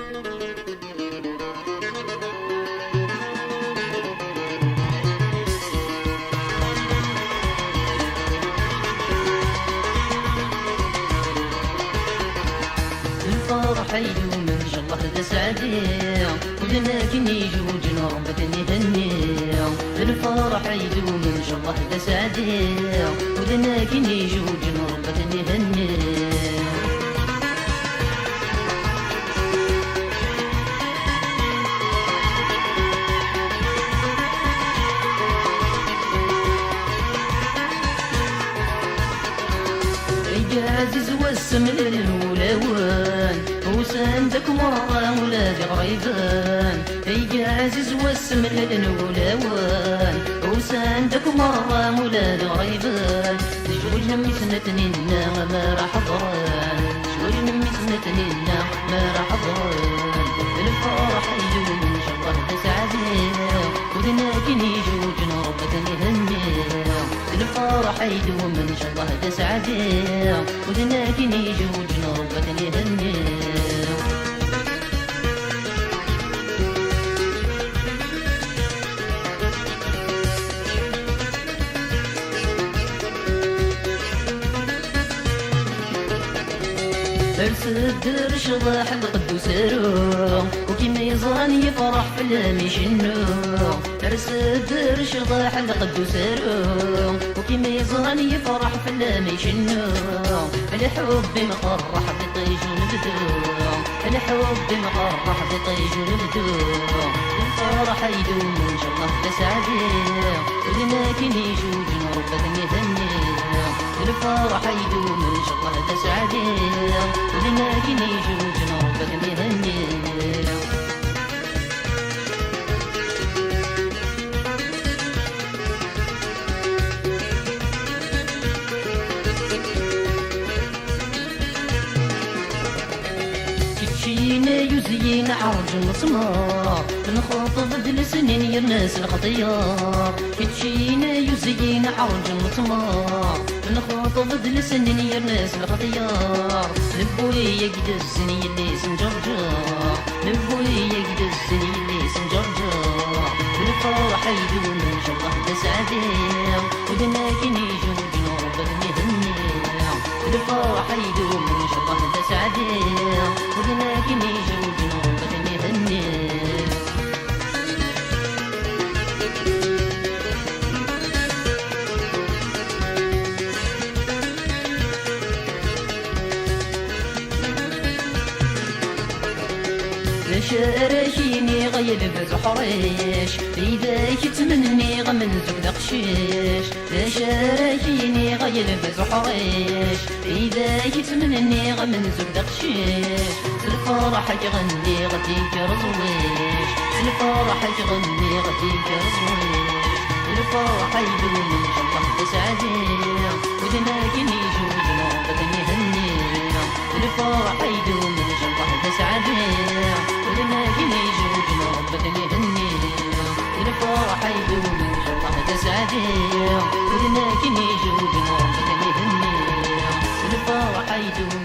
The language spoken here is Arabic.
الفرح يدوم ان شاء الله ذا سعدي ولكن يجوج ربك نهني. الفرح يدوم ان شاء الله ذا سعدي ولكن يجوج ربك نهني. عزيز والسمن الولوان وساندك مرة ولادي غريبان. يا عزيز والسمن الولوان وساندك مرة ولادي غريبان. جوجنا مسنتني ما راح ضران، جوجنا مسنتني ما راح ضران. الفرح يدوم ان شاء الله تسعدي ولكن يجوجنا ربك نهني. الفرح يدوم ان شاء الله تسعدي ولكن يجوجنا ربك نهني. درس الدرش ضاح القدوس رو وكيما يزران يفرح في المشنو. درس الدرش ضاح القدوس رو وكيما يزران يفرح في المشنو. الحب مقرح بطيج ونبدو، الحب مقرح بطيج ونبدو. الفرح يدوم ان شاء الله تسعدي ولكن يجوجنا ربك نهني. الفرح يدوم ان شاء الله تسعدي ولكن يجوجنا ربك نهني. كتشينا يزين عرج مسمار نخاطب بالسنين يا الناس الخطيار. كتشينا يزين عرج مسمار نخاطب بالسنين يا الناس الخطيار. لبوي يقد السني اللي سنجرجر، لبوي يقد السني اللي سنجرجر. الفرح يدوم ان شاء الله تسعدي ولكن يجوجنا ربك نهني. الفرح يدوم ان شاء الله تسعدي ولكن يجوجنا ربك نهني. شارشيني غير بزحريش إذا كتمني غمنزك دقشيش. شارشيني غير بزحريش إذا كتمني غمنزك دقشيش. الفرح تغني غديك رزويش، الفرح تغني غديك رزويش. الفرح يدوم ان شاء الله تسعدي ولكن يجوجنا ربك نهني. الفرح يدوم ان شاء الله تسعدي ولكن يجوجنا ربك نهني. الفرح يدوم ان شاء الله تسعدي ولكن يجوجنا ربك نهني. الفرح يدوم